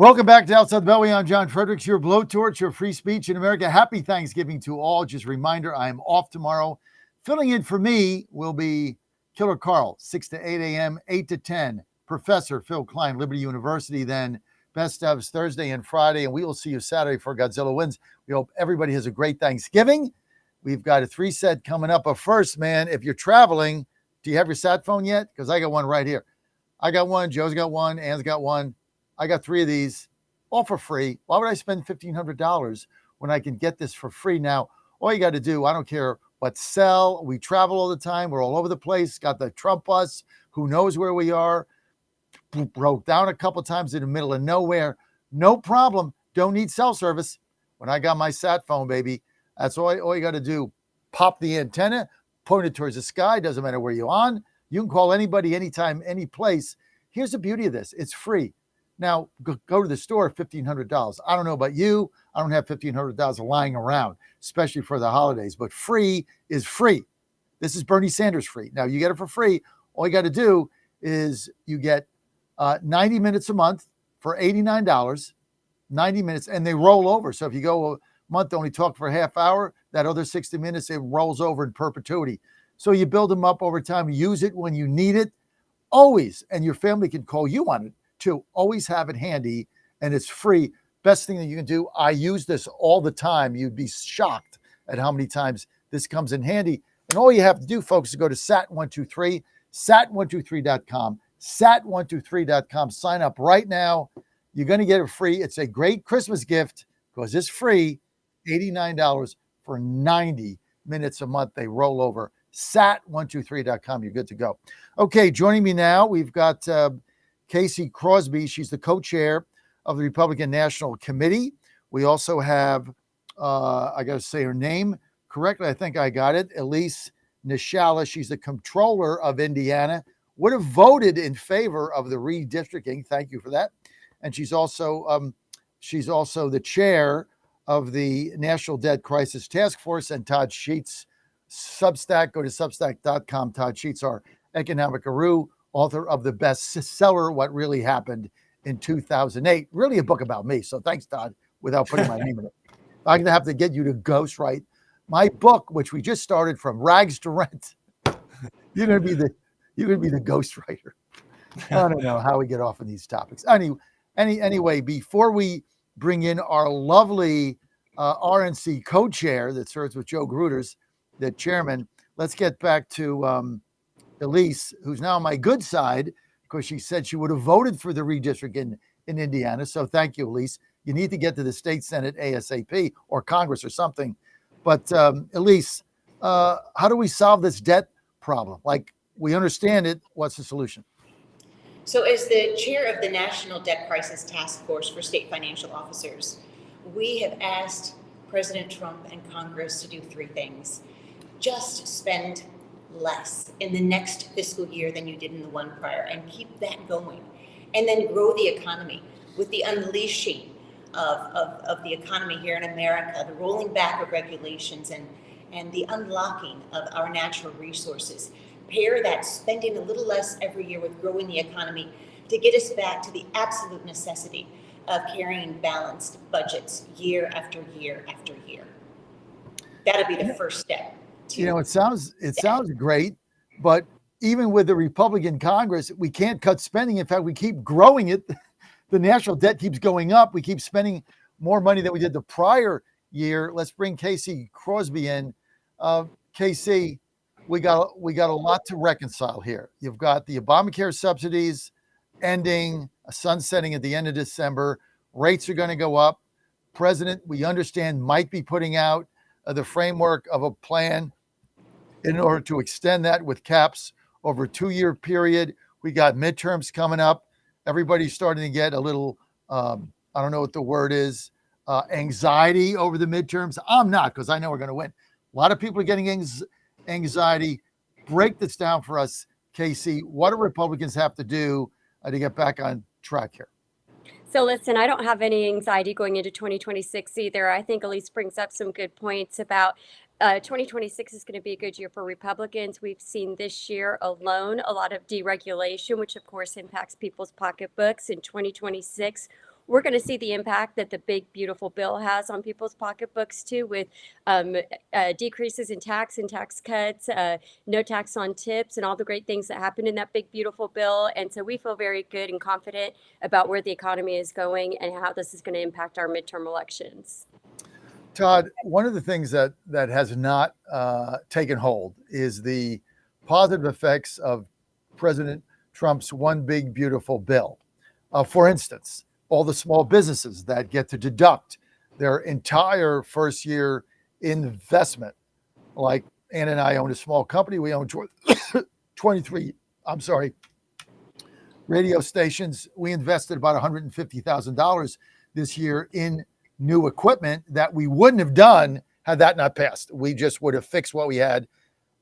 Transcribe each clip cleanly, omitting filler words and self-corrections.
Welcome back to Outside the Beltway. I'm John Fredericks, your blowtorch, your free speech in America. Happy Thanksgiving to all. Just a reminder, I am off tomorrow. Filling in for me will be Killer Carl, 6 to 8 a.m., 8 to 10. Professor Phil Klein, Liberty University. Then Best ofs Thursday and Friday, and we will see you Saturday for Godzilla Wins. We hope everybody has a great Thanksgiving. We've got a 3-set coming up. But first, man, if you're traveling, do you have your sat phone yet? Because I got one right here. I got one. Joe's got one. Ann's got one. I got 3 of these, all for free. Why would I spend $1,500 when I can get this for free? Now, all you got to do, I don't care what sell. We travel all the time. We're all over the place. Got the Trump bus. Who knows where we are? Broke down a couple times in the middle of nowhere. No problem. Don't need cell service. When I got my sat phone, baby, that's all you got to do. Pop the antenna, point it towards the sky. Doesn't matter where you're on. You can call anybody, anytime, any place. Here's the beauty of this. It's free. Now, go to the store, $1,500. I don't know about you. I don't have $1,500 lying around, especially for the holidays. But free is free. This is Bernie Sanders free. Now, you get it for free. All you got to do is you get 90 minutes a month for $89, 90 minutes, and they roll over. So if you go a month, only talk for a half hour, that other 60 minutes, it rolls over in perpetuity. So you build them up over time. Use it when you need it, always. And your family can call you on it. To always have it handy, and it's free. Best thing that you can do. I use this all the time. You'd be shocked at how many times this comes in handy. And all you have to do, folks, is go to sat123, sat123.com, sat123.com. Sign up right now. You're going to get it free. It's a great Christmas gift because it's free. $89 for 90 minutes a month. They roll over. Sat123.com. You're good to go. Okay, joining me now, we've got Casey Crosbie. She's the co-chair of the Republican National Committee. We also have, I got to say her name correctly. I think I got it. Elise Nishala. She's the comptroller of Indiana. Would have voted in favor of the redistricting. Thank you for that. And she's also the chair of the National Debt Crisis Task Force. And Todd Sheets, Substack. Go to substack.com. Todd Sheets, our economic guru, author of the bestseller, What Really Happened in 2008. Really a book about me. So thanks, Todd, without putting my name in it. I'm going to have to get you to ghostwrite my book, which we just started from rags to rent. You're going to be the ghostwriter. I don't know how we get off on these topics. Anyway, before we bring in our lovely RNC co-chair that serves with Joe Gruters, the chairman, let's get back to Elise, who's now on my good side because she said she would have voted for the redistricting in Indiana. So thank you, Elise. You need to get to the state Senate ASAP or Congress or something. But Elise, how do we solve this debt problem? Like, we understand it. What's the solution? So as the chair of the National Debt Crisis Task Force for State Financial Officers, we have asked President Trump and Congress to do 3 things. Just spend less in the next fiscal year than you did in the one prior, and keep that going, and then grow the economy with the unleashing of the economy here in America, the rolling back of regulations and the unlocking of our natural resources. Pair that spending a little less every year with growing the economy to get us back to the absolute necessity of carrying balanced budgets year after year after year. That'll be the first step. It sounds great, but even with the Republican Congress, we can't cut spending. In fact, we keep growing it. The national debt keeps going up. We keep spending more money than we did the prior year. Let's bring Casey Crosbie in. Casey, we got a lot to reconcile here. You've got the Obamacare subsidies ending, sunsetting at the end of December. Rates are going to go up. President, we understand, might be putting out the framework of a plan in order to extend that with caps over a 2-year period. We got midterms coming up. Everybody's starting to get a little, I don't know what the word is, anxiety over the midterms. I'm not, because I know we're going to win. A lot of people are getting anxiety. Break this down for us, Casey. What do Republicans have to do to get back on track here? So listen, I don't have any anxiety going into 2026 either. I think Elise brings up some good points about 2026 is going to be a good year for Republicans. We've seen this year alone a lot of deregulation, which of course impacts people's pocketbooks. In 2026, we're going to see the impact that the big, beautiful bill has on people's pocketbooks too, with decreases in tax and tax cuts, no tax on tips, and all the great things that happened in that big, beautiful bill. And so we feel very good and confident about where the economy is going and how this is going to impact our midterm elections. Todd, one of the things that has not taken hold is the positive effects of President Trump's one big beautiful bill. For instance, all the small businesses that get to deduct their entire first year investment. Like Ann and I own a small company. We own 23, radio stations. We invested about $150,000 this year in new equipment that we wouldn't have done had that not passed. We just would have fixed what we had.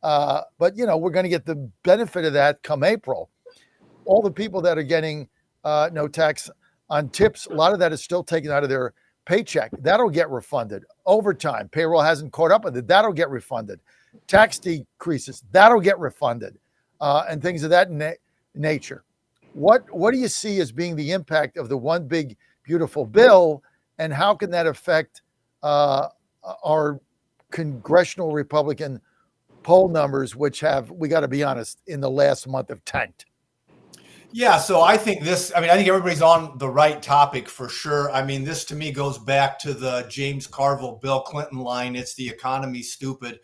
But, we're going to get the benefit of that come April. All the people that are getting no tax on tips, a lot of that is still taken out of their paycheck. That'll get refunded. Overtime, payroll hasn't caught up with it. That'll get refunded. Tax decreases, that'll get refunded, and things of that nature. What do you see as being the impact of the one big beautiful bill, and how can that affect our congressional Republican poll numbers, which have, we got to be honest, in the last month have tanked? Yeah, so I think everybody's on the right topic for sure. I mean, this to me goes back to the James Carville, Bill Clinton line, it's the economy, stupid.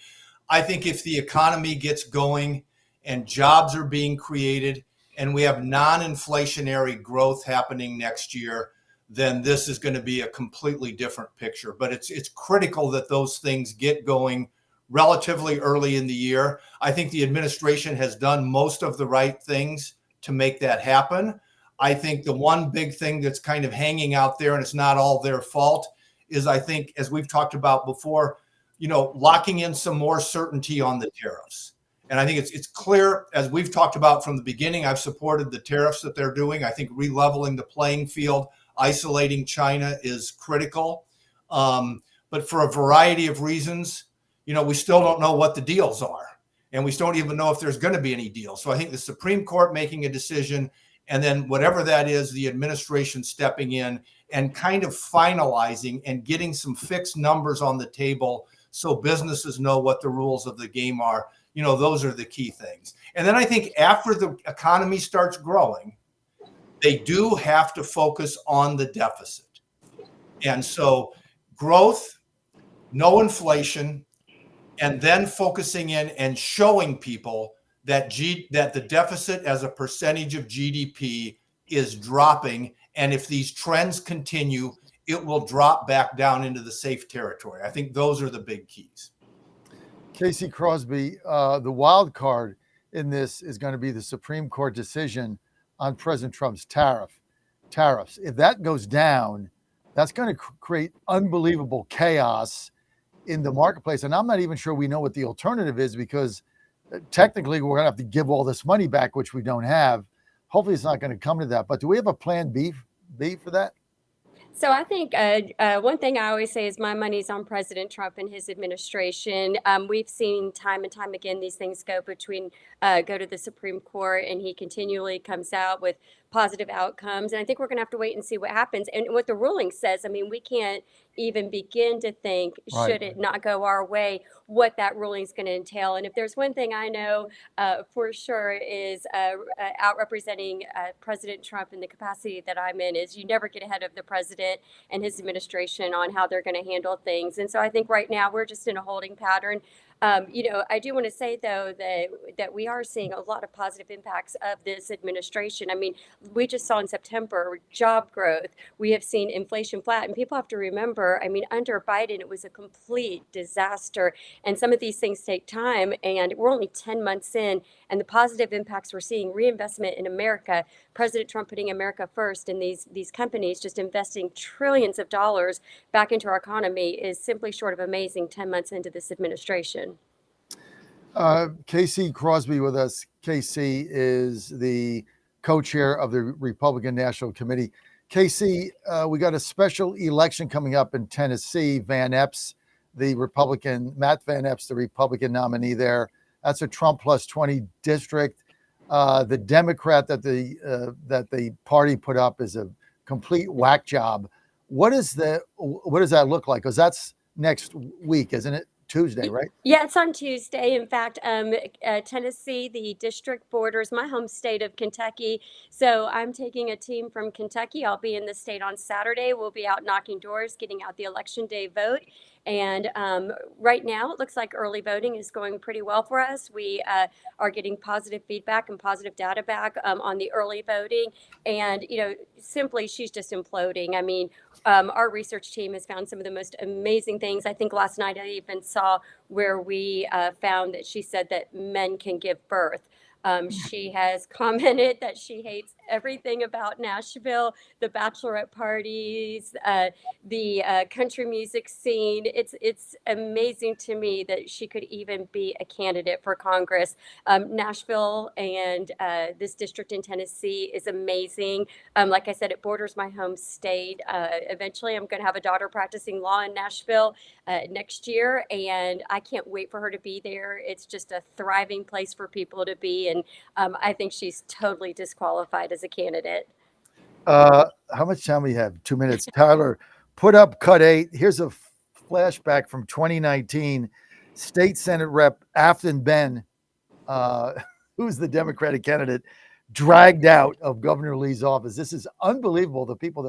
I think if the economy gets going and jobs are being created and we have non-inflationary growth happening next year, then this is going to be a completely different picture. But it's critical that those things get going relatively early in the year. I think the administration has done most of the right things to make that happen. I think the one big thing that's kind of hanging out there, and it's not all their fault, is I think, as we've talked about before, locking in some more certainty on the tariffs. And I think it's clear, as we've talked about from the beginning, I've supported the tariffs that they're doing. I think re-leveling the playing field, isolating China is critical. But for a variety of reasons, we still don't know what the deals are. And we don't even know if there's going to be any deal. So I think the Supreme Court making a decision, and then whatever that is, the administration stepping in and kind of finalizing and getting some fixed numbers on the table so businesses know what the rules of the game are. Those are the key things. And then I think after the economy starts growing, they do have to focus on the deficit. And so growth, no inflation, and then focusing in and showing people that the deficit as a percentage of GDP is dropping. And if these trends continue, it will drop back down into the safe territory. I think those are the big keys. Casey Crosbie, the wild card in this is going to be the Supreme Court decision on President Trump's tariffs. If that goes down, that's going to create unbelievable chaos in the marketplace. And I'm not even sure we know what the alternative is, because technically we're going to have to give all this money back, which we don't have. Hopefully it's not going to come to that. But do we have a plan B for that? So I think one thing I always say is my money's on President Trump and his administration. We've seen time and time again these things go to the Supreme Court, and he continually comes out with positive outcomes. And I think we're going to have to wait and see what happens. And what the ruling says, I mean, we can't even begin to think, Right. should it not go our way, what that ruling is going to entail. And if there's one thing I know for sure is out representing President Trump in the capacity that I'm in, is you never get ahead of the president and his administration on how they're going to handle things. And so I think right now we're just in a holding pattern. I do want to say, though, that we are seeing a lot of positive impacts of this administration. I mean, we just saw in September job growth. We have seen inflation flat. And people have to remember, I mean, under Biden, it was a complete disaster. And some of these things take time. And we're only 10 months in. And the positive impacts we're seeing, reinvestment in America, President Trump putting America first, and these companies just investing trillions of dollars back into our economy is simply short of amazing 10 months into this administration. Casey Crosbie with us. Casey is the co-chair of the Republican National Committee. Casey, we got a special election coming up in Tennessee. Matt Van Epps, the Republican nominee there. That's a Trump plus 20 district. The Democrat that the party put up is a complete whack job. What does that look like? Because that's next week, isn't it? Tuesday, right? Yeah, it's on Tuesday. In fact, Tennessee, the district borders my home state of Kentucky. So I'm taking a team from Kentucky. I'll be in the state on Saturday. We'll be out knocking doors, getting out the election day vote. And right now, it looks like early voting is going pretty well for us. We are getting positive feedback and positive data back on the early voting. And, simply, she's just imploding. I mean, our research team has found some of the most amazing things. I think last night I even saw where we found that she said that men can give birth. She has commented that she hates everything about Nashville, the bachelorette parties, the country music scene. It's amazing to me that she could even be a candidate for Congress. Nashville and this district in Tennessee is amazing. Like I said, it borders my home state. Eventually, I'm going to have a daughter practicing law in Nashville next year, and I can't wait for her to be there. It's just a thriving place for people to be, and I think she's totally disqualified as a candidate. How much time we have? 2 minutes. Tyler, put up cut 8. Here's a flashback from 2019. State Senate Rep Afton Ben, who's the Democratic candidate, dragged out of Governor Lee's office. This is unbelievable, the people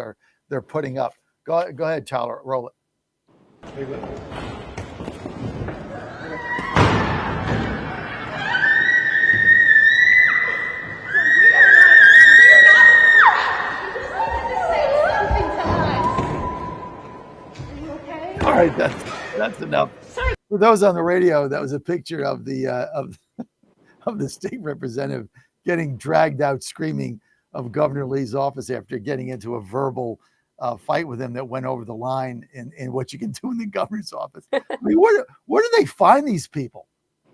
they're putting up. Go ahead, Tyler, roll it. All right, that's enough. For those on the radio, that was a picture of the of the state representative getting dragged out screaming of Governor Lee's office after getting into a verbal fight with him that went over the line in what you can do in the governor's office. I mean, where do they find these people?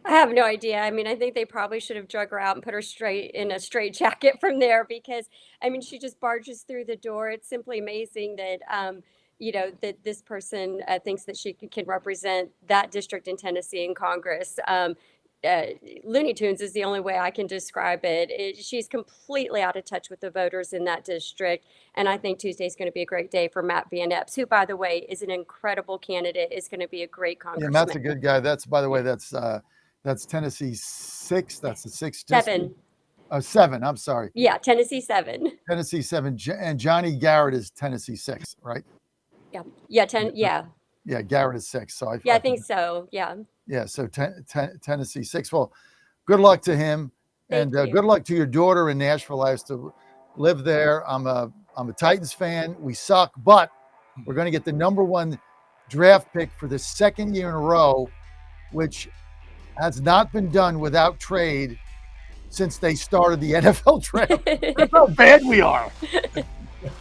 I have no idea. I mean, I think they probably should have drug her out and put her straight in a straight jacket from there because, I mean, she just barges through the door. It's simply amazing that, that this person thinks that she can represent that district in Tennessee in Congress. Looney Tunes is the only way I can describe it. She's completely out of touch with the voters in that district. And I think Tuesday is going to be a great day for Matt Van Epps, who, by the way, is an incredible candidate, is going to be a great congressman. Yeah, Matt's a good guy. By the way, that's Tennessee 6. That's the 6th district. 7. 7. I'm sorry. Yeah, Tennessee 7. Tennessee 7. And Johnny Garrett is Tennessee 6, right? Yeah. Yeah. 10. Yeah. Yeah. Garrett is 6. So I think so. Yeah. Yeah. So Tennessee 6. Well, good luck to him, and good luck to your daughter in Nashville. I used to live there. I'm a Titans fan. We suck, but we're going to get the #1 draft pick for the second year in a row, which has not been done without trade since they started the NFL draft. That's how bad we are.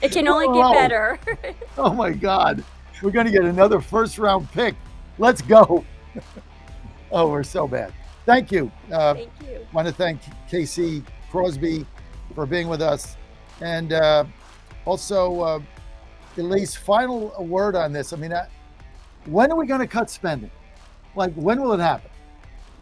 It can only get better. Oh my God. We're going to get another first-round pick. Let's go. Oh, we're so bad. Thank you. Thank you. Want to thank Casey Crosbie for being with us. And also, Elise, final word on this. I mean, when are we going to cut spending? Like, when will it happen?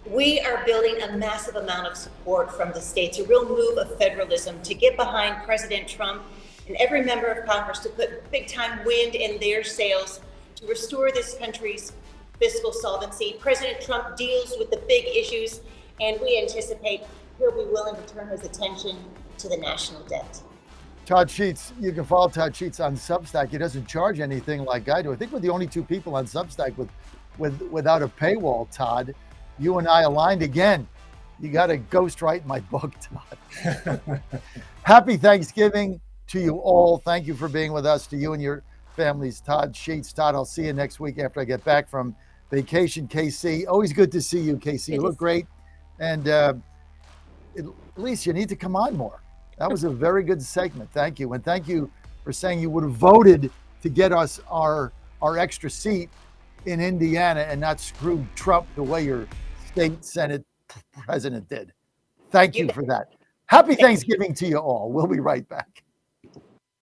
We are building a massive amount of support from the states, a real move of federalism to get behind President Trump and every member of Congress to put big time wind in their sails to restore this country's fiscal solvency. President Trump deals with the big issues, and we anticipate he'll be willing to turn his attention to the national debt. Todd Sheets, you can follow Todd Sheets on Substack. He doesn't charge anything like I do. I think we're the only 2 people on Substack without a paywall, Todd. You and I aligned again. You got to ghostwrite my book, Todd. Happy Thanksgiving to you all. Thank you for being with us, to you and your families. Todd Sheets. Todd, I'll see you next week after I get back from vacation. KC, always good to see you, KC. You look great. And at least you need to come on more. That was a very good segment. Thank you. And thank you for saying you would have voted to get us our extra seat in Indiana and not screw Trump the way your state Senate president did. Thank you for that. Happy Thanksgiving to you all. We'll be right back.